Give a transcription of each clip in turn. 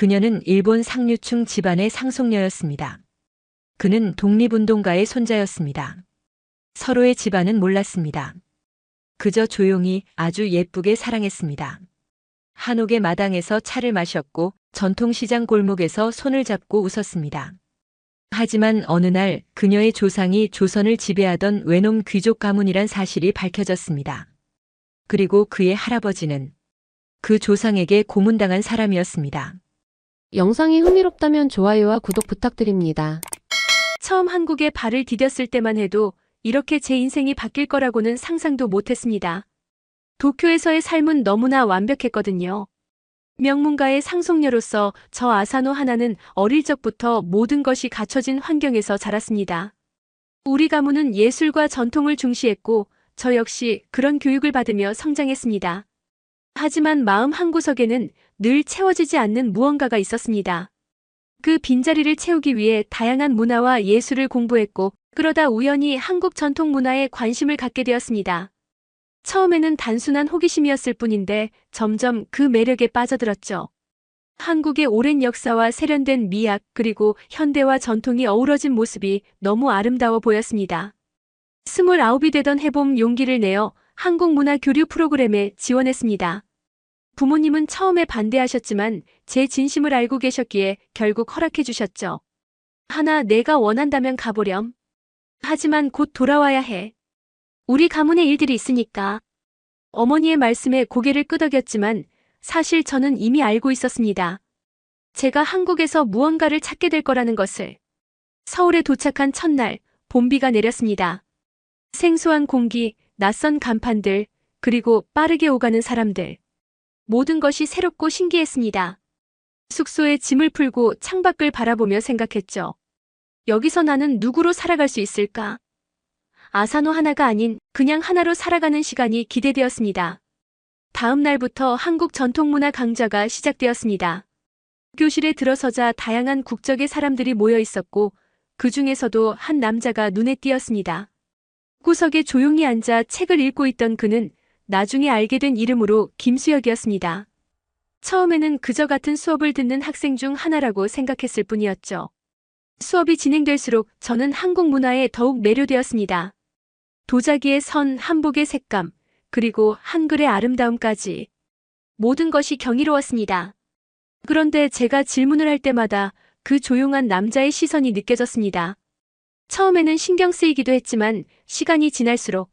그녀는 일본 상류층 집안의 상속녀였습니다. 그는 독립운동가의 손자였습니다. 서로의 집안은 몰랐습니다. 그저 조용히 아주 예쁘게 사랑했습니다. 한옥의 마당에서 차를 마셨고 전통시장 골목에서 손을 잡고 웃었습니다. 하지만 어느 날 그녀의 조상이 조선을 지배하던 외놈 귀족 가문이란 사실이 밝혀졌습니다. 그리고 그의 할아버지는 그 조상에게 고문당한 사람이었습니다. 영상이 흥미롭다면 좋아요와 구독 부탁드립니다. 처음 한국에 발을 디뎠을 때만 해도 이렇게 제 인생이 바뀔 거라고는 상상도 못했습니다. 도쿄에서의 삶은 너무나 완벽했거든요. 명문가의 상속녀로서 저 아사노 하나는 어릴 적부터 모든 것이 갖춰진 환경에서 자랐습니다. 우리 가문은 예술과 전통을 중시했고 저 역시 그런 교육을 받으며 성장했습니다. 하지만 마음 한구석에는 늘 채워지지 않는 무언가가 있었습니다. 그 빈자리를 채우기 위해 다양한 문화와 예술을 공부했고 그러다 우연히 한국 전통 문화에 관심을 갖게 되었습니다. 처음에는 단순한 호기심이었을 뿐인데 점점 그 매력에 빠져들었죠. 한국의 오랜 역사와 세련된 미학 그리고 현대와 전통이 어우러진 모습이 너무 아름다워 보였습니다. 29이 되던 해봄 용기를 내어 한국 문화 교류 프로그램에 지원했습니다. 부모님은 처음에 반대하셨지만 제 진심을 알고 계셨기에 결국 허락해 주셨죠. 하나 내가 원한다면 가보렴. 하지만 곧 돌아와야 해. 우리 가문의 일들이 있으니까. 어머니의 말씀에 고개를 끄덕였지만 사실 저는 이미 알고 있었습니다. 제가 한국에서 무언가를 찾게 될 거라는 것을. 서울에 도착한 첫날, 봄비가 내렸습니다. 생소한 공기, 낯선 간판들, 그리고 빠르게 오가는 사람들. 모든 것이 새롭고 신기했습니다. 숙소에 짐을 풀고 창밖을 바라보며 생각했죠. 여기서 나는 누구로 살아갈 수 있을까? 아사노 하나가 아닌 그냥 하나로 살아가는 시간이 기대되었습니다. 다음 날부터 한국 전통문화 강좌가 시작되었습니다. 교실에 들어서자 다양한 국적의 사람들이 모여 있었고 그 중에서도 한 남자가 눈에 띄었습니다. 구석에 조용히 앉아 책을 읽고 있던 그는 나중에 알게 된 이름으로 김수혁이었습니다. 처음에는 그저 같은 수업을 듣는 학생 중 하나라고 생각했을 뿐이었죠. 수업이 진행될수록 저는 한국 문화에 더욱 매료되었습니다. 도자기의 선, 한복의 색감, 그리고 한글의 아름다움까지. 모든 것이 경이로웠습니다. 그런데 제가 질문을 할 때마다 그 조용한 남자의 시선이 느껴졌습니다. 처음에는 신경 쓰이기도 했지만 시간이 지날수록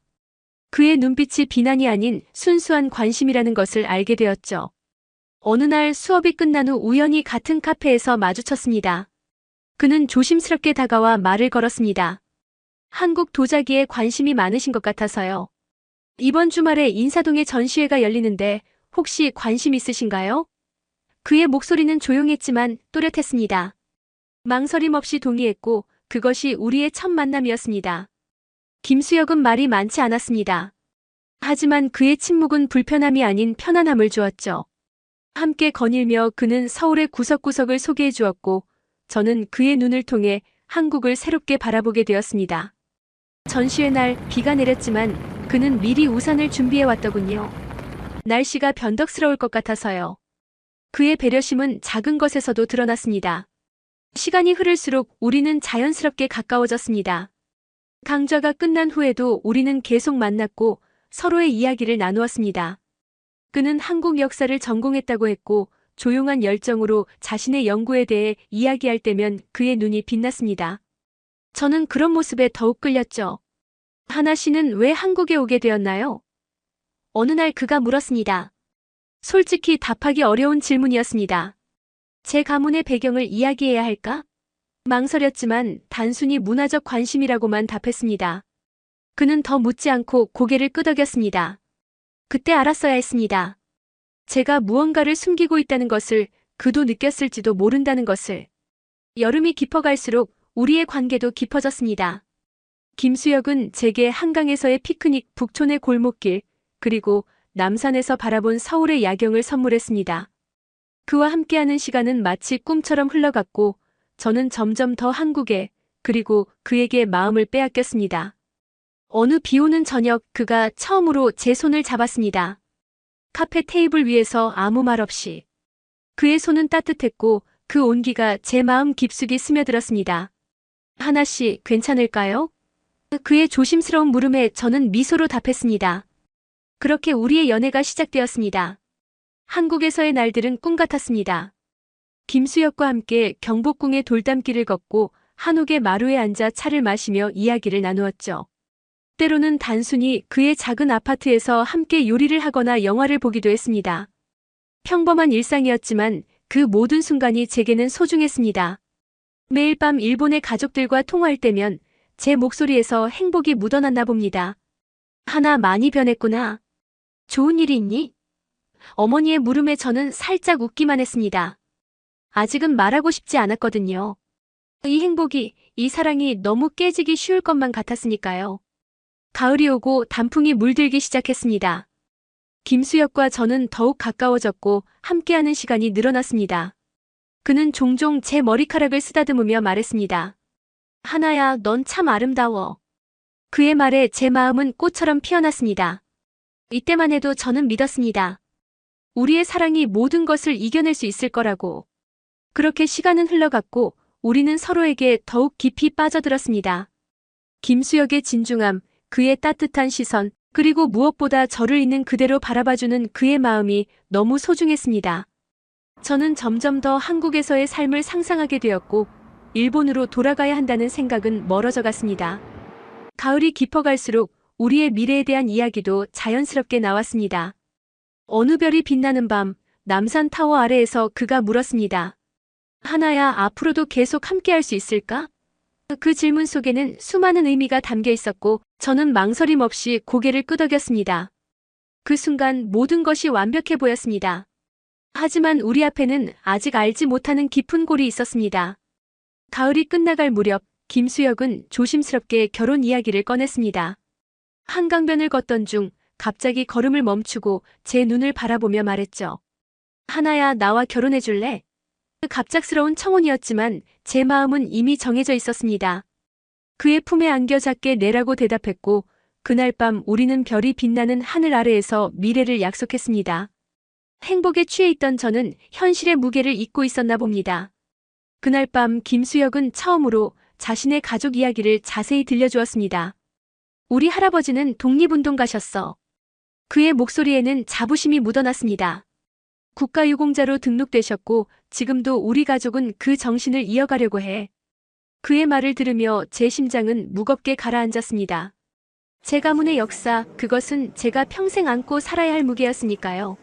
그의 눈빛이 비난이 아닌 순수한 관심이라는 것을 알게 되었죠. 어느 날 수업이 끝난 후 우연히 같은 카페에서 마주쳤습니다. 그는 조심스럽게 다가와 말을 걸었습니다. 한국 도자기에 관심이 많으신 것 같아서요. 이번 주말에 인사동에 전시회가 열리는데 혹시 관심 있으신가요? 그의 목소리는 조용했지만 또렷했습니다. 망설임 없이 동의했고 그것이 우리의 첫 만남이었습니다. 김수혁은 말이 많지 않았습니다. 하지만 그의 침묵은 불편함이 아닌 편안함을 주었죠. 함께 거닐며 그는 서울의 구석구석을 소개해 주었고 저는 그의 눈을 통해 한국을 새롭게 바라보게 되었습니다. 전시회 날 비가 내렸지만 그는 미리 우산을 준비해 왔더군요. 날씨가 변덕스러울 것 같아서요. 그의 배려심은 작은 것에서도 드러났습니다. 시간이 흐를수록 우리는 자연스럽게 가까워졌습니다. 강좌가 끝난 후에도 우리는 계속 만났고 서로의 이야기를 나누었습니다. 그는 한국 역사를 전공했다고 했고 조용한 열정으로 자신의 연구에 대해 이야기할 때면 그의 눈이 빛났습니다. 저는 그런 모습에 더욱 끌렸죠. 하나 씨는 왜 한국에 오게 되었나요? 어느 날 그가 물었습니다. 솔직히 답하기 어려운 질문이었습니다. 제 가문의 배경을 이야기해야 할까? 망설였지만 단순히 문화적 관심이라고만 답했습니다. 그는 더 묻지 않고 고개를 끄덕였습니다. 그때 알았어야 했습니다. 제가 무언가를 숨기고 있다는 것을 그도 느꼈을지도 모른다는 것을. 여름이 깊어갈수록 우리의 관계도 깊어졌습니다. 김수혁은 제게 한강에서의 피크닉, 북촌의 골목길, 그리고 남산에서 바라본 서울의 야경을 선물했습니다. 그와 함께하는 시간은 마치 꿈처럼 흘러갔고 저는 점점 더 한국에 그리고 그에게 마음을 빼앗겼습니다. 어느 비오는 저녁 그가 처음으로 제 손을 잡았습니다. 카페 테이블 위에서 아무 말 없이. 그의 손은 따뜻했고 그 온기가 제 마음 깊숙이 스며들었습니다. 하나 씨, 괜찮을까요? 그의 조심스러운 물음에 저는 미소로 답했습니다. 그렇게 우리의 연애가 시작되었습니다. 한국에서의 날들은 꿈 같았습니다. 김수혁과 함께 경복궁의 돌담길을 걷고 한옥의 마루에 앉아 차를 마시며 이야기를 나누었죠. 때로는 단순히 그의 작은 아파트에서 함께 요리를 하거나 영화를 보기도 했습니다. 평범한 일상이었지만 그 모든 순간이 제게는 소중했습니다. 매일 밤 일본의 가족들과 통화할 때면 제 목소리에서 행복이 묻어났나 봅니다. 하나 많이 변했구나. 좋은 일이 있니? 어머니의 물음에 저는 살짝 웃기만 했습니다. 아직은 말하고 싶지 않았거든요. 이 행복이, 이 사랑이 너무 깨지기 쉬울 것만 같았으니까요. 가을이 오고 단풍이 물들기 시작했습니다. 김수혁과 저는 더욱 가까워졌고 함께하는 시간이 늘어났습니다. 그는 종종 제 머리카락을 쓰다듬으며 말했습니다. 하나야, 넌 참 아름다워. 그의 말에 제 마음은 꽃처럼 피어났습니다. 이때만 해도 저는 믿었습니다. 우리의 사랑이 모든 것을 이겨낼 수 있을 거라고. 그렇게 시간은 흘러갔고 우리는 서로에게 더욱 깊이 빠져들었습니다. 김수혁의 진중함, 그의 따뜻한 시선, 그리고 무엇보다 저를 있는 그대로 바라봐주는 그의 마음이 너무 소중했습니다. 저는 점점 더 한국에서의 삶을 상상하게 되었고 일본으로 돌아가야 한다는 생각은 멀어져 갔습니다. 가을이 깊어갈수록 우리의 미래에 대한 이야기도 자연스럽게 나왔습니다. 어느 별이 빛나는 밤, 남산 타워 아래에서 그가 물었습니다. 하나야, 앞으로도 계속 함께할 수 있을까? 그 질문 속에는 수많은 의미가 담겨 있었고 저는 망설임 없이 고개를 끄덕였습니다. 그 순간 모든 것이 완벽해 보였습니다. 하지만 우리 앞에는 아직 알지 못하는 깊은 골이 있었습니다. 가을이 끝나갈 무렵 김수혁은 조심스럽게 결혼 이야기를 꺼냈습니다. 한강변을 걷던 중 갑자기 걸음을 멈추고 제 눈을 바라보며 말했죠. 하나야, 나와 결혼해 줄래? 갑작스러운 청혼이었지만 제 마음은 이미 정해져 있었습니다. 그의 품에 안겨 작게 내라고 대답했고 그날 밤 우리는 별이 빛나는 하늘 아래에서 미래를 약속했습니다. 행복에 취해 있던 저는 현실의 무게를 잊고 있었나 봅니다. 그날 밤 김수혁은 처음으로 자신의 가족 이야기를 자세히 들려주었습니다. 우리 할아버지는 독립운동가셨어. 그의 목소리에는 자부심이 묻어났습니다. 국가유공자로 등록되셨고 지금도 우리 가족은 그 정신을 이어가려고 해. 그의 말을 들으며 제 심장은 무겁게 가라앉았습니다. 제 가문의 역사, 그것은 제가 평생 안고 살아야 할 무게였으니까요.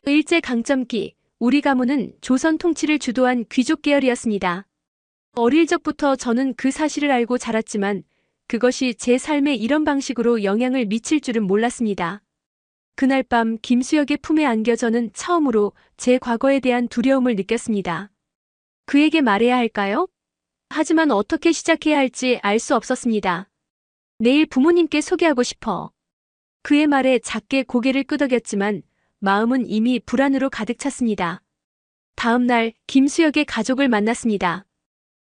일제강점기, 우리 가문은 조선 통치를 주도한 귀족 계열이었습니다. 어릴 적부터 저는 그 사실을 알고 자랐지만 그것이 제 삶에 이런 방식으로 영향을 미칠 줄은 몰랐습니다. 그날 밤 김수혁의 품에 안겨 저는 처음으로 제 과거에 대한 두려움을 느꼈습니다. 그에게 말해야 할까요? 하지만 어떻게 시작해야 할지 알 수 없었습니다. 내일 부모님께 소개하고 싶어. 그의 말에 작게 고개를 끄덕였지만 마음은 이미 불안으로 가득 찼습니다. 다음 날 김수혁의 가족을 만났습니다.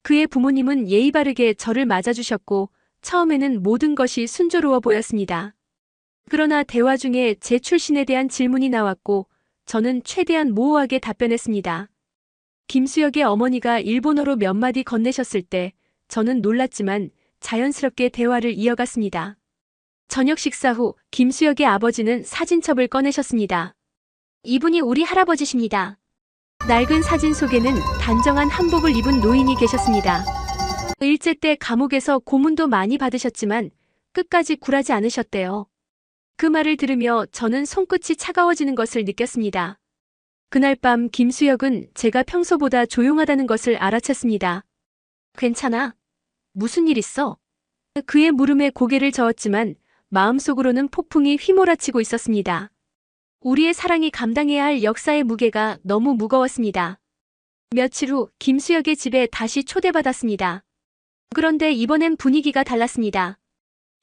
그의 부모님은 예의 바르게 저를 맞아주셨고 처음에는 모든 것이 순조로워 보였습니다. 그러나 대화 중에 제 출신에 대한 질문이 나왔고 저는 최대한 모호하게 답변했습니다. 김수혁의 어머니가 일본어로 몇 마디 건네셨을 때 저는 놀랐지만 자연스럽게 대화를 이어갔습니다. 저녁 식사 후 김수혁의 아버지는 사진첩을 꺼내셨습니다. 이분이 우리 할아버지십니다. 낡은 사진 속에는 단정한 한복을 입은 노인이 계셨습니다. 일제 때 감옥에서 고문도 많이 받으셨지만 끝까지 굴하지 않으셨대요. 그 말을 들으며 저는 손끝이 차가워지는 것을 느꼈습니다. 그날 밤 김수혁은 제가 평소보다 조용하다는 것을 알아챘습니다. 괜찮아? 무슨 일 있어? 그의 물음에 고개를 저었지만 마음속으로는 폭풍이 휘몰아치고 있었습니다. 우리의 사랑이 감당해야 할 역사의 무게가 너무 무거웠습니다. 며칠 후 김수혁의 집에 다시 초대받았습니다. 그런데 이번엔 분위기가 달랐습니다.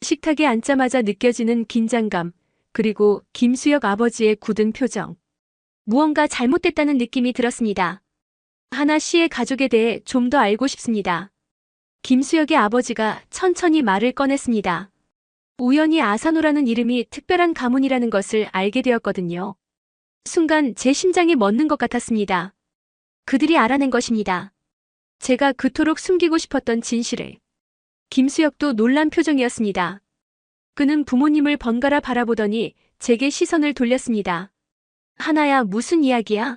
식탁에 앉자마자 느껴지는 긴장감, 그리고 김수혁 아버지의 굳은 표정. 무언가 잘못됐다는 느낌이 들었습니다. 하나 씨의 가족에 대해 좀 더 알고 싶습니다. 김수혁의 아버지가 천천히 말을 꺼냈습니다. 우연히 아사노라는 이름이 특별한 가문이라는 것을 알게 되었거든요. 순간 제 심장이 멎는 것 같았습니다. 그들이 알아낸 것입니다. 제가 그토록 숨기고 싶었던 진실을. 김수혁도 놀란 표정이었습니다. 그는 부모님을 번갈아 바라보더니 제게 시선을 돌렸습니다. 하나야, 무슨 이야기야?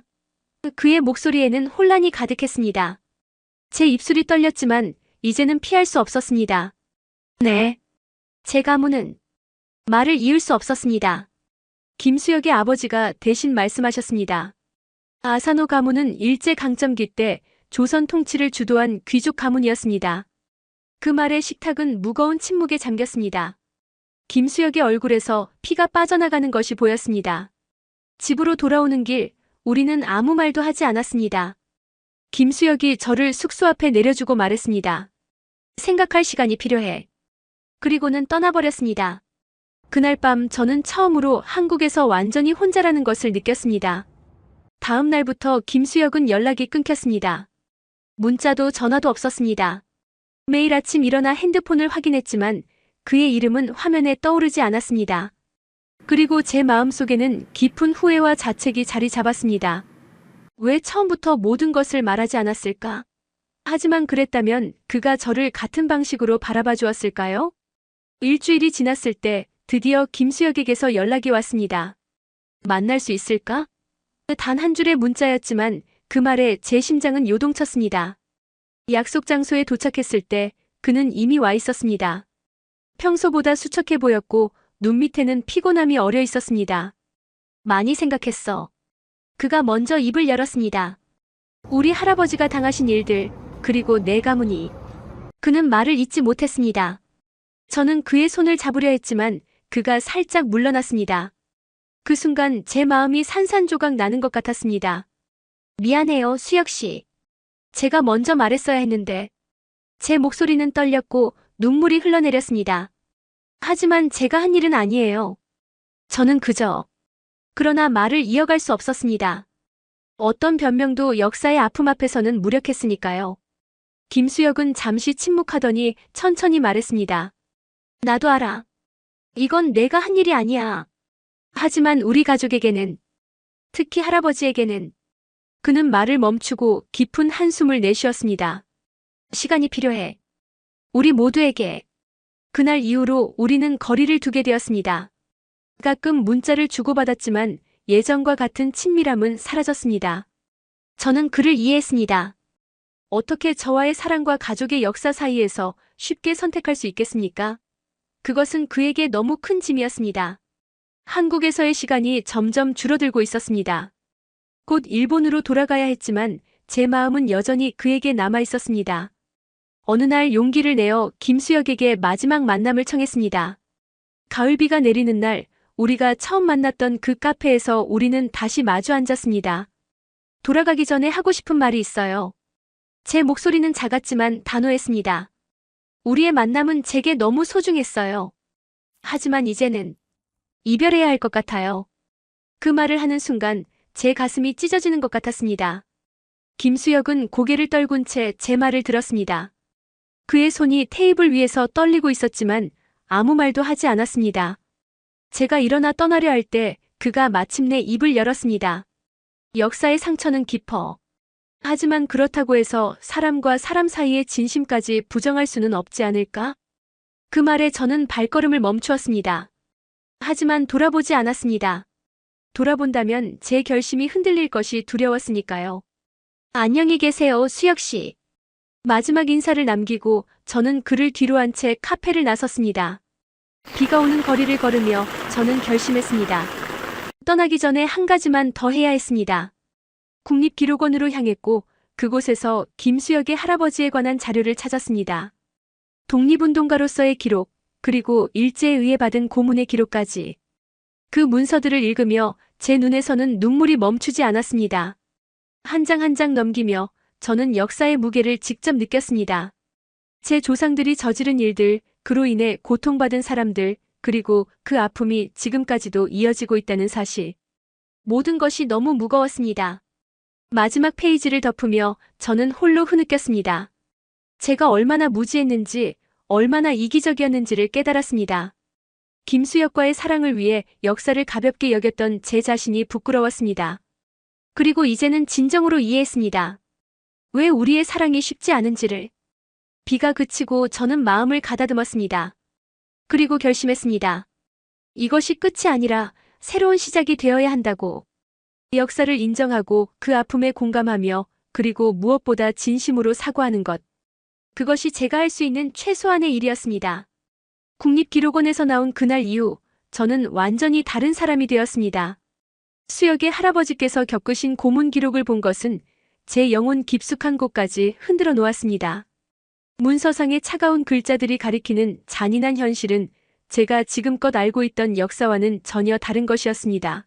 그의 목소리에는 혼란이 가득했습니다. 제 입술이 떨렸지만 이제는 피할 수 없었습니다. 네. 제 가문은 말을 이을 수 없었습니다. 김수혁의 아버지가 대신 말씀하셨습니다. 아사노 가문은 일제강점기 때 조선 통치를 주도한 귀족 가문이었습니다. 그 말에 식탁은 무거운 침묵에 잠겼습니다. 김수혁의 얼굴에서 피가 빠져나가는 것이 보였습니다. 집으로 돌아오는 길, 우리는 아무 말도 하지 않았습니다. 김수혁이 저를 숙소 앞에 내려주고 말했습니다. 생각할 시간이 필요해. 그리고는 떠나버렸습니다. 그날 밤 저는 처음으로 한국에서 완전히 혼자라는 것을 느꼈습니다. 다음 날부터 김수혁은 연락이 끊겼습니다. 문자도 전화도 없었습니다. 매일 아침 일어나 핸드폰을 확인했지만 그의 이름은 화면에 떠오르지 않았습니다. 그리고 제 마음속에는 깊은 후회와 자책이 자리 잡았습니다. 왜 처음부터 모든 것을 말하지 않았을까? 하지만 그랬다면 그가 저를 같은 방식으로 바라봐 주었을까요? 일주일이 지났을 때 드디어 김수혁에게서 연락이 왔습니다. 만날 수 있을까? 단 한 줄의 문자였지만 그 말에 제 심장은 요동쳤습니다. 약속 장소에 도착했을 때 그는 이미 와 있었습니다. 평소보다 수척해 보였고 눈 밑에는 피곤함이 어려 있었습니다. 많이 생각했어. 그가 먼저 입을 열었습니다. 우리 할아버지가 당하신 일들, 그리고 내 가문이. 그는 말을 잇지 못했습니다. 저는 그의 손을 잡으려 했지만 그가 살짝 물러났습니다. 그 순간 제 마음이 산산조각 나는 것 같았습니다. 미안해요, 수혁 씨. 제가 먼저 말했어야 했는데. 제 목소리는 떨렸고 눈물이 흘러내렸습니다. 하지만 제가 한 일은 아니에요. 저는 그러나 말을 이어갈 수 없었습니다. 어떤 변명도 역사의 아픔 앞에서는 무력했으니까요. 김수혁은 잠시 침묵하더니 천천히 말했습니다. 나도 알아. 이건 내가 한 일이 아니야. 하지만 우리 가족에게는, 특히 할아버지에게는. 그는 말을 멈추고 깊은 한숨을 내쉬었습니다. 시간이 필요해. 우리 모두에게. 그날 이후로 우리는 거리를 두게 되었습니다. 가끔 문자를 주고받았지만 예전과 같은 친밀함은 사라졌습니다. 저는 그를 이해했습니다. 어떻게 저와의 사랑과 가족의 역사 사이에서 쉽게 선택할 수 있겠습니까? 그것은 그에게 너무 큰 짐이었습니다. 한국에서의 시간이 점점 줄어들고 있었습니다. 곧 일본으로 돌아가야 했지만 제 마음은 여전히 그에게 남아 있었습니다. 어느 날 용기를 내어 김수혁에게 마지막 만남을 청했습니다. 가을비가 내리는 날, 우리가 처음 만났던 그 카페에서 우리는 다시 마주 앉았습니다. 돌아가기 전에 하고 싶은 말이 있어요. 제 목소리는 작았지만 단호했습니다. 우리의 만남은 제게 너무 소중했어요. 하지만 이제는 이별해야 할 것 같아요. 그 말을 하는 순간 제 가슴이 찢어지는 것 같았습니다. 김수혁은 고개를 떨군 채 제 말을 들었습니다. 그의 손이 테이블 위에서 떨리고 있었지만 아무 말도 하지 않았습니다. 제가 일어나 떠나려 할 때 그가 마침내 입을 열었습니다. 역사의 상처는 깊어. 하지만 그렇다고 해서 사람과 사람 사이의 진심까지 부정할 수는 없지 않을까? 그 말에 저는 발걸음을 멈추었습니다. 하지만 돌아보지 않았습니다. 돌아본다면 제 결심이 흔들릴 것이 두려웠으니까요. 안녕히 계세요, 수혁 씨. 마지막 인사를 남기고 저는 그를 뒤로 한 채 카페를 나섰습니다. 비가 오는 거리를 걸으며 저는 결심했습니다. 떠나기 전에 한 가지만 더 해야 했습니다. 국립기록원으로 향했고 그곳에서 김수혁의 할아버지에 관한 자료를 찾았습니다. 독립운동가로서의 기록, 그리고 일제에 의해 받은 고문의 기록까지. 그 문서들을 읽으며 제 눈에서는 눈물이 멈추지 않았습니다. 한 장 한 장 넘기며 저는 역사의 무게를 직접 느꼈습니다. 제 조상들이 저지른 일들, 그로 인해 고통받은 사람들, 그리고 그 아픔이 지금까지도 이어지고 있다는 사실. 모든 것이 너무 무거웠습니다. 마지막 페이지를 덮으며 저는 홀로 흐느꼈습니다. 제가 얼마나 무지했는지, 얼마나 이기적이었는지를 깨달았습니다. 김수혁과의 사랑을 위해 역사를 가볍게 여겼던 제 자신이 부끄러웠습니다. 그리고 이제는 진정으로 이해했습니다. 왜 우리의 사랑이 쉽지 않은지를. 비가 그치고 저는 마음을 가다듬었습니다. 그리고 결심했습니다. 이것이 끝이 아니라 새로운 시작이 되어야 한다고. 역사를 인정하고 그 아픔에 공감하며 그리고 무엇보다 진심으로 사과하는 것. 그것이 제가 할 수 있는 최소한의 일이었습니다. 국립기록원에서 나온 그날 이후 저는 완전히 다른 사람이 되었습니다. 수혁의 할아버지께서 겪으신 고문 기록을 본 것은 제 영혼 깊숙한 곳까지 흔들어 놓았습니다. 문서상의 차가운 글자들이 가리키는 잔인한 현실은 제가 지금껏 알고 있던 역사와는 전혀 다른 것이었습니다.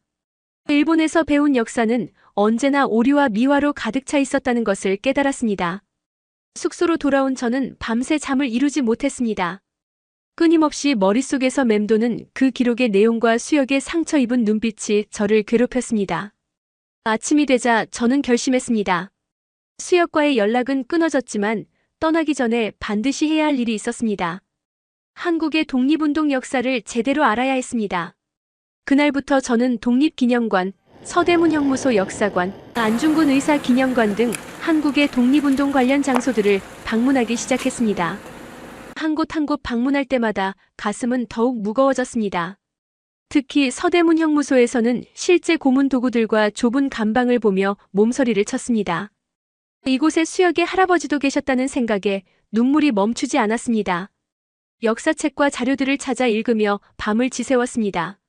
일본에서 배운 역사는 언제나 오류와 미화로 가득 차 있었다는 것을 깨달았습니다. 숙소로 돌아온 저는 밤새 잠을 이루지 못했습니다. 끊임없이 머릿속에서 맴도는 그 기록의 내용과 수혁의 상처 입은 눈빛이 저를 괴롭혔습니다. 아침이 되자 저는 결심했습니다. 수혁과의 연락은 끊어졌지만 떠나기 전에 반드시 해야 할 일이 있었습니다. 한국의 독립운동 역사를 제대로 알아야 했습니다. 그날부터 저는 독립기념관, 서대문 형무소 역사관, 안중근 의사 기념관 등 한국의 독립운동 관련 장소들을 방문하기 시작했습니다. 한 곳 한 곳 방문할 때마다 가슴은 더욱 무거워졌습니다. 특히 서대문 형무소에서는 실제 고문 도구들과 좁은 감방을 보며 몸서리를 쳤습니다. 이곳에 수혁의 할아버지도 계셨다는 생각에 눈물이 멈추지 않았습니다. 역사책과 자료들을 찾아 읽으며 밤을 지새웠습니다.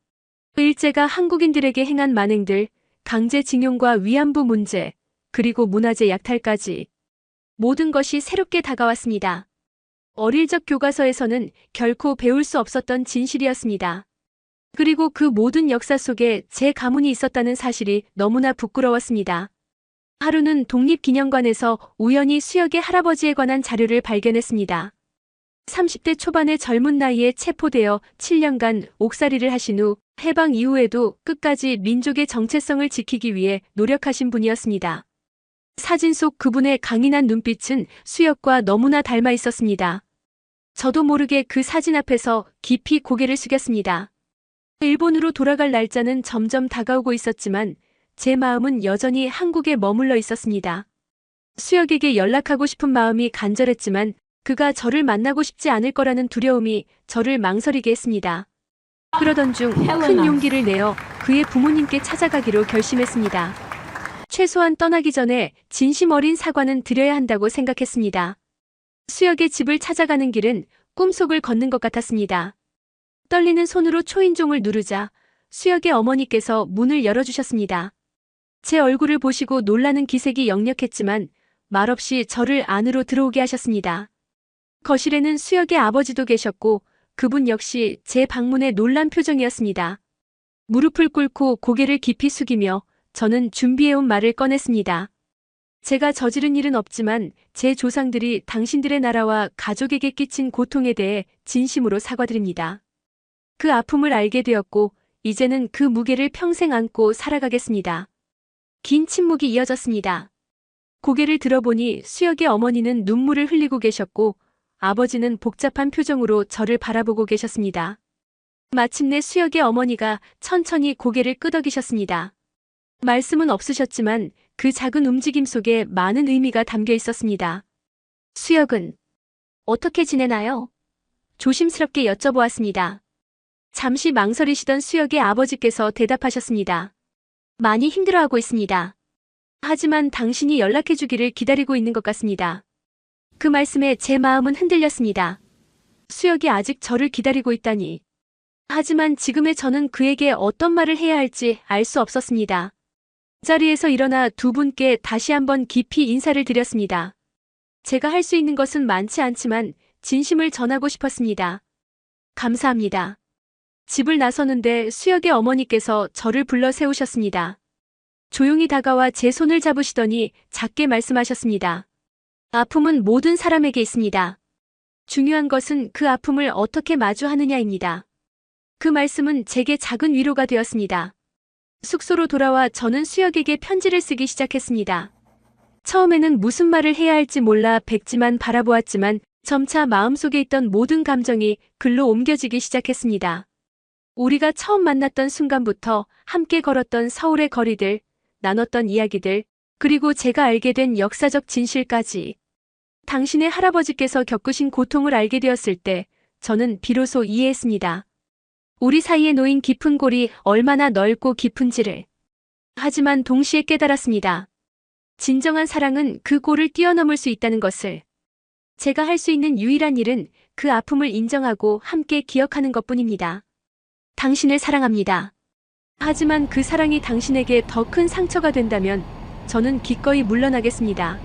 일제가 한국인들에게 행한 만행들, 강제징용과 위안부 문제, 그리고 문화재 약탈까지 모든 것이 새롭게 다가왔습니다. 어릴 적 교과서에서는 결코 배울 수 없었던 진실이었습니다. 그리고 그 모든 역사 속에 제 가문이 있었다는 사실이 너무나 부끄러웠습니다. 하루는 독립기념관에서 우연히 수혁의 할아버지에 관한 자료를 발견했습니다. 30대 초반의 젊은 나이에 체포되어 7년간 옥살이를 하신 후 해방 이후에도 끝까지 민족의 정체성을 지키기 위해 노력하신 분이었습니다. 사진 속 그분의 강인한 눈빛은 수혁과 너무나 닮아 있었습니다. 저도 모르게 그 사진 앞에서 깊이 고개를 숙였습니다. 일본으로 돌아갈 날짜는 점점 다가오고 있었지만 제 마음은 여전히 한국에 머물러 있었습니다. 수혁에게 연락하고 싶은 마음이 간절했지만 그가 저를 만나고 싶지 않을 거라는 두려움이 저를 망설이게 했습니다. 그러던 중 큰 용기를 내어 그의 부모님께 찾아가기로 결심했습니다. 최소한 떠나기 전에 진심 어린 사과는 드려야 한다고 생각했습니다. 수혁의 집을 찾아가는 길은 꿈속을 걷는 것 같았습니다. 떨리는 손으로 초인종을 누르자 수혁의 어머니께서 문을 열어주셨습니다. 제 얼굴을 보시고 놀라는 기색이 역력했지만 말없이 저를 안으로 들어오게 하셨습니다. 거실에는 수혁의 아버지도 계셨고 그분 역시 제 방문에 놀란 표정이었습니다. 무릎을 꿇고 고개를 깊이 숙이며 저는 준비해온 말을 꺼냈습니다. 제가 저지른 일은 없지만 제 조상들이 당신들의 나라와 가족에게 끼친 고통에 대해 진심으로 사과드립니다. 그 아픔을 알게 되었고 이제는 그 무게를 평생 안고 살아가겠습니다. 긴 침묵이 이어졌습니다. 고개를 들어보니 수혁의 어머니는 눈물을 흘리고 계셨고 아버지는 복잡한 표정으로 저를 바라보고 계셨습니다. 마침내 수혁의 어머니가 천천히 고개를 끄덕이셨습니다. 말씀은 없으셨지만 그 작은 움직임 속에 많은 의미가 담겨 있었습니다. 수혁은 어떻게 지내나요? 조심스럽게 여쭤보았습니다. 잠시 망설이시던 수혁의 아버지께서 대답하셨습니다. 많이 힘들어하고 있습니다. 하지만 당신이 연락해주기를 기다리고 있는 것 같습니다. 그 말씀에 제 마음은 흔들렸습니다. 수혁이 아직 저를 기다리고 있다니. 하지만 지금의 저는 그에게 어떤 말을 해야 할지 알 수 없었습니다. 자리에서 일어나 두 분께 다시 한번 깊이 인사를 드렸습니다. 제가 할 수 있는 것은 많지 않지만 진심을 전하고 싶었습니다. 감사합니다. 집을 나서는데 수혁의 어머니께서 저를 불러 세우셨습니다. 조용히 다가와 제 손을 잡으시더니 작게 말씀하셨습니다. 아픔은 모든 사람에게 있습니다. 중요한 것은 그 아픔을 어떻게 마주하느냐입니다. 그 말씀은 제게 작은 위로가 되었습니다. 숙소로 돌아와 저는 수혁에게 편지를 쓰기 시작했습니다. 처음에는 무슨 말을 해야 할지 몰라 백지만 바라보았지만 점차 마음속에 있던 모든 감정이 글로 옮겨지기 시작했습니다. 우리가 처음 만났던 순간부터 함께 걸었던 서울의 거리들, 나눴던 이야기들, 그리고 제가 알게 된 역사적 진실까지. 당신의 할아버지께서 겪으신 고통을 알게 되었을 때 저는 비로소 이해했습니다. 우리 사이에 놓인 깊은 골이 얼마나 넓고 깊은지를. 하지만 동시에 깨달았습니다. 진정한 사랑은 그 골을 뛰어넘을 수 있다는 것을. 제가 할 수 있는 유일한 일은 그 아픔을 인정하고 함께 기억하는 것뿐입니다. 당신을 사랑합니다. 하지만 그 사랑이 당신에게 더 큰 상처가 된다면 저는 기꺼이 물러나겠습니다.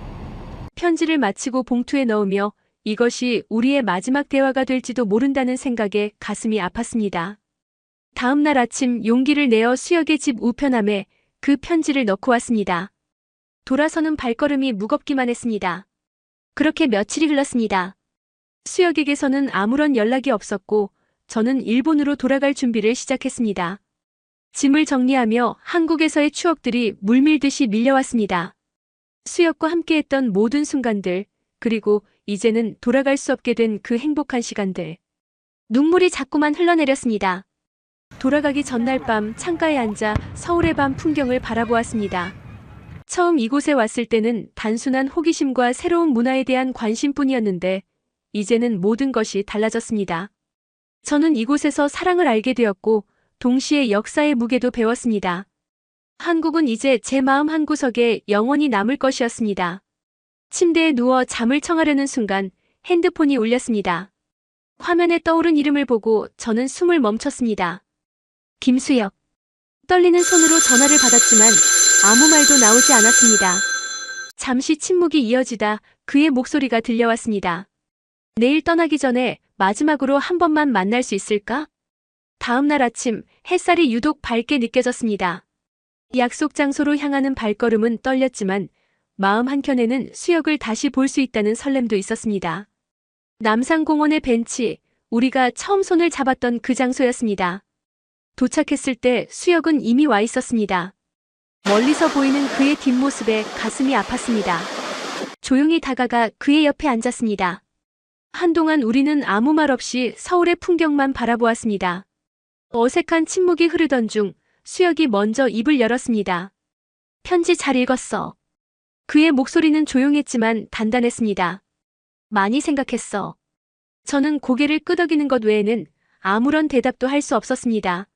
편지를 마치고 봉투에 넣으며 이것이 우리의 마지막 대화가 될지도 모른다는 생각에 가슴이 아팠습니다. 다음 날 아침 용기를 내어 수혁의 집 우편함에 그 편지를 넣고 왔습니다. 돌아서는 발걸음이 무겁기만 했습니다. 그렇게 며칠이 흘렀습니다. 수혁에게서는 아무런 연락이 없었고 저는 일본으로 돌아갈 준비를 시작했습니다. 짐을 정리하며 한국에서의 추억들이 물밀듯이 밀려왔습니다. 수혁과 함께했던 모든 순간들, 그리고 이제는 돌아갈 수 없게 된 그 행복한 시간들. 눈물이 자꾸만 흘러내렸습니다. 돌아가기 전날 밤 창가에 앉아 서울의 밤 풍경을 바라보았습니다. 처음 이곳에 왔을 때는 단순한 호기심과 새로운 문화에 대한 관심뿐이었는데 이제는 모든 것이 달라졌습니다. 저는 이곳에서 사랑을 알게 되었고 동시에 역사의 무게도 배웠습니다. 한국은 이제 제 마음 한구석에 영원히 남을 것이었습니다. 침대에 누워 잠을 청하려는 순간 핸드폰이 울렸습니다. 화면에 떠오른 이름을 보고 저는 숨을 멈췄습니다. 김수혁. 떨리는 손으로 전화를 받았지만 아무 말도 나오지 않았습니다. 잠시 침묵이 이어지다 그의 목소리가 들려왔습니다. 내일 떠나기 전에 마지막으로 한 번만 만날 수 있을까? 다음 날 아침 햇살이 유독 밝게 느껴졌습니다. 약속 장소로 향하는 발걸음은 떨렸지만 마음 한켠에는 수혁을 다시 볼 수 있다는 설렘도 있었습니다. 남산공원의 벤치, 우리가 처음 손을 잡았던 그 장소였습니다. 도착했을 때 수혁은 이미 와 있었습니다. 멀리서 보이는 그의 뒷모습에 가슴이 아팠습니다. 조용히 다가가 그의 옆에 앉았습니다. 한동안 우리는 아무 말 없이 서울의 풍경만 바라보았습니다. 어색한 침묵이 흐르던 중 수혁이 먼저 입을 열었습니다. 편지 잘 읽었어. 그의 목소리는 조용했지만 단단했습니다. 많이 생각했어. 저는 고개를 끄덕이는 것 외에는 아무런 대답도 할 수 없었습니다.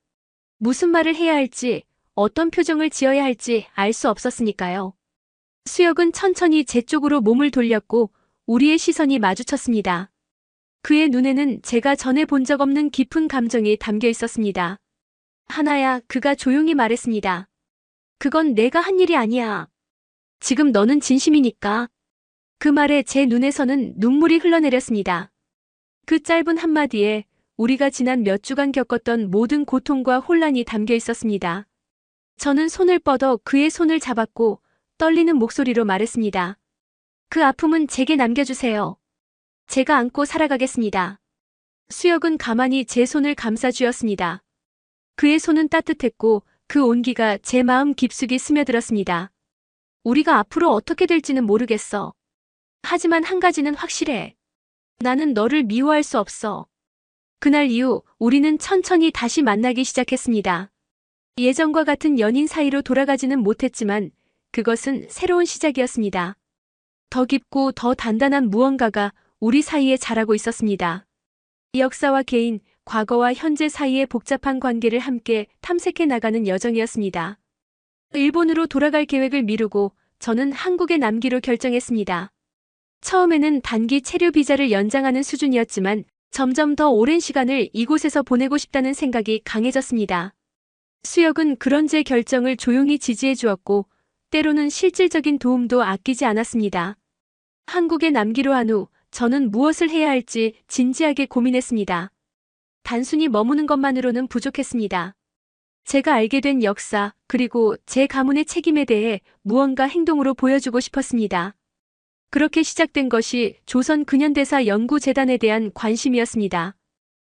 무슨 말을 해야 할지, 어떤 표정을 지어야 할지 알 수 없었으니까요. 수혁은 천천히 제 쪽으로 몸을 돌렸고 우리의 시선이 마주쳤습니다. 그의 눈에는 제가 전에 본 적 없는 깊은 감정이 담겨 있었습니다. 하나야, 그가 조용히 말했습니다. 그건 내가 한 일이 아니야. 지금 너는 진심이니까. 그 말에 제 눈에서는 눈물이 흘러내렸습니다. 그 짧은 한마디에 우리가 지난 몇 주간 겪었던 모든 고통과 혼란이 담겨 있었습니다. 저는 손을 뻗어 그의 손을 잡았고 떨리는 목소리로 말했습니다. 그 아픔은 제게 남겨주세요. 제가 안고 살아가겠습니다. 수혁은 가만히 제 손을 감싸주었습니다. 그의 손은 따뜻했고 그 온기가 제 마음 깊숙이 스며들었습니다. 우리가 앞으로 어떻게 될지는 모르겠어. 하지만 한 가지는 확실해. 나는 너를 미워할 수 없어. 그날 이후 우리는 천천히 다시 만나기 시작했습니다. 예전과 같은 연인 사이로 돌아가지는 못했지만 그것은 새로운 시작이었습니다. 더 깊고 더 단단한 무언가가 우리 사이에 자라고 있었습니다. 역사와 개인, 과거와 현재 사이의 복잡한 관계를 함께 탐색해 나가는 여정이었습니다. 일본으로 돌아갈 계획을 미루고 저는 한국에 남기로 결정했습니다. 처음에는 단기 체류 비자를 연장하는 수준이었지만 점점 더 오랜 시간을 이곳에서 보내고 싶다는 생각이 강해졌습니다. 수혁은 그런 제 결정을 조용히 지지해 주었고 때로는 실질적인 도움도 아끼지 않았습니다. 한국에 남기로 한 후 저는 무엇을 해야 할지 진지하게 고민했습니다. 단순히 머무는 것만으로는 부족했습니다. 제가 알게 된 역사, 그리고 제 가문의 책임에 대해 무언가 행동으로 보여주고 싶었습니다. 그렇게 시작된 것이 조선 근현대사 연구재단에 대한 관심이었습니다.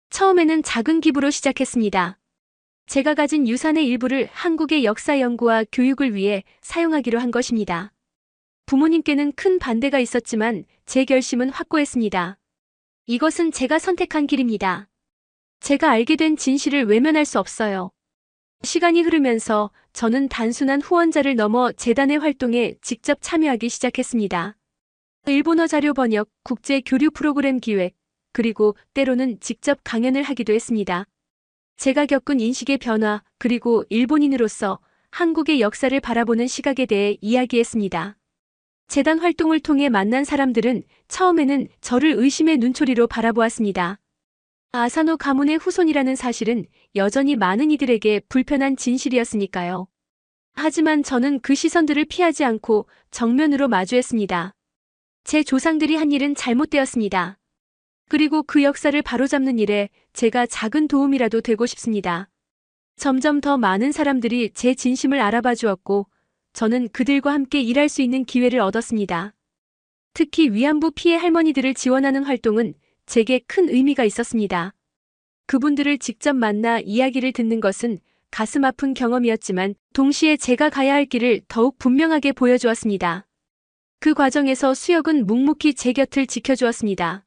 처음에는 작은 기부로 시작했습니다. 제가 가진 유산의 일부를 한국의 역사 연구와 교육을 위해 사용하기로 한 것입니다. 부모님께는 큰 반대가 있었지만 제 결심은 확고했습니다. 이것은 제가 선택한 길입니다. 제가 알게 된 진실을 외면할 수 없어요. 시간이 흐르면서 저는 단순한 후원자를 넘어 재단의 활동에 직접 참여하기 시작했습니다. 일본어 자료 번역, 국제 교류 프로그램 기획, 그리고 때로는 직접 강연을 하기도 했습니다. 제가 겪은 인식의 변화, 그리고 일본인으로서 한국의 역사를 바라보는 시각에 대해 이야기했습니다. 재단 활동을 통해 만난 사람들은 처음에는 저를 의심의 눈초리로 바라보았습니다. 아사노 가문의 후손이라는 사실은 여전히 많은 이들에게 불편한 진실이었으니까요. 하지만 저는 그 시선들을 피하지 않고 정면으로 마주했습니다. 제 조상들이 한 일은 잘못되었습니다. 그리고 그 역사를 바로잡는 일에 제가 작은 도움이라도 되고 싶습니다. 점점 더 많은 사람들이 제 진심을 알아봐 주었고, 저는 그들과 함께 일할 수 있는 기회를 얻었습니다. 특히 위안부 피해 할머니들을 지원하는 활동은 제게 큰 의미가 있었습니다. 그분들을 직접 만나 이야기를 듣는 것은 가슴 아픈 경험이었지만 동시에 제가 가야 할 길을 더욱 분명하게 보여주었습니다. 그 과정에서 수혁은 묵묵히 제 곁을 지켜주었습니다.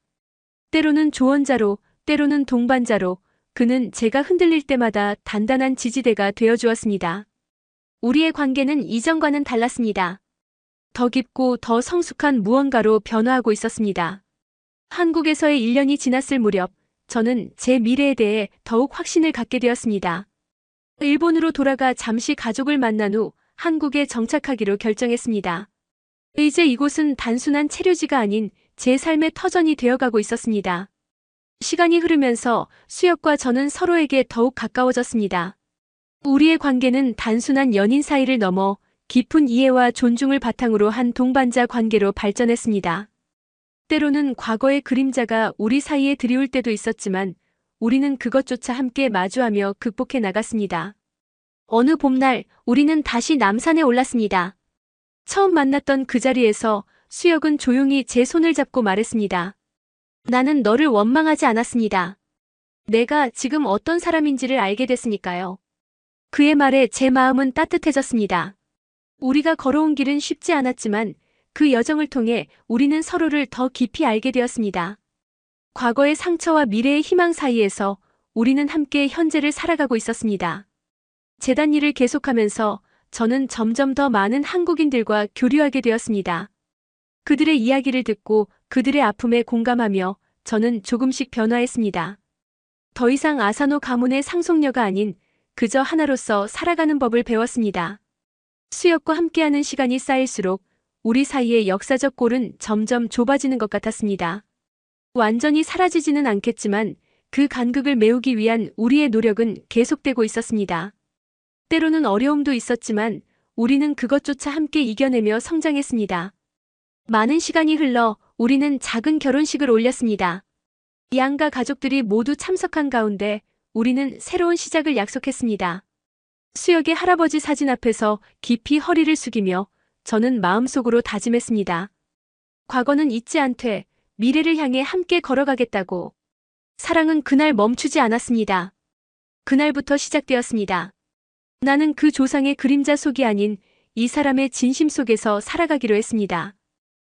때로는 조언자로, 때로는 동반자로, 그는 제가 흔들릴 때마다 단단한 지지대가 되어주었습니다. 우리의 관계는 이전과는 달랐습니다. 더 깊고 더 성숙한 무언가로 변화하고 있었습니다. 한국에서의 1년이 지났을 무렵, 저는 제 미래에 대해 더욱 확신을 갖게 되었습니다. 일본으로 돌아가 잠시 가족을 만난 후 한국에 정착하기로 결정했습니다. 이제 이곳은 단순한 체류지가 아닌 제 삶의 터전이 되어가고 있었습니다. 시간이 흐르면서 수혁과 저는 서로에게 더욱 가까워졌습니다. 우리의 관계는 단순한 연인 사이를 넘어 깊은 이해와 존중을 바탕으로 한 동반자 관계로 발전했습니다. 때로는 과거의 그림자가 우리 사이에 드리울 때도 있었지만 우리는 그것조차 함께 마주하며 극복해 나갔습니다. 어느 봄날 우리는 다시 남산에 올랐습니다. 처음 만났던 그 자리에서 수혁은 조용히 제 손을 잡고 말했습니다. 나는 너를 원망하지 않았습니다. 내가 지금 어떤 사람인지를 알게 됐으니까요. 그의 말에 제 마음은 따뜻해졌습니다. 우리가 걸어온 길은 쉽지 않았지만 그 여정을 통해 우리는 서로를 더 깊이 알게 되었습니다. 과거의 상처와 미래의 희망 사이에서 우리는 함께 현재를 살아가고 있었습니다. 재단 일을 계속하면서 저는 점점 더 많은 한국인들과 교류하게 되었습니다. 그들의 이야기를 듣고 그들의 아픔에 공감하며 저는 조금씩 변화했습니다. 더 이상 아사노 가문의 상속녀가 아닌 그저 하나로서 살아가는 법을 배웠습니다. 수혁과 함께하는 시간이 쌓일수록 우리 사이의 역사적 골은 점점 좁아지는 것 같았습니다. 완전히 사라지지는 않겠지만 그 간극을 메우기 위한 우리의 노력은 계속되고 있었습니다. 때로는 어려움도 있었지만 우리는 그것조차 함께 이겨내며 성장했습니다. 많은 시간이 흘러 우리는 작은 결혼식을 올렸습니다. 양가 가족들이 모두 참석한 가운데 우리는 새로운 시작을 약속했습니다. 수혁의 할아버지 사진 앞에서 깊이 허리를 숙이며 저는 마음속으로 다짐했습니다. 과거는 잊지 않되 미래를 향해 함께 걸어가겠다고. 사랑은 그날 멈추지 않았습니다. 그날부터 시작되었습니다. 나는 그 조상의 그림자 속이 아닌 이 사람의 진심 속에서 살아가기로 했습니다.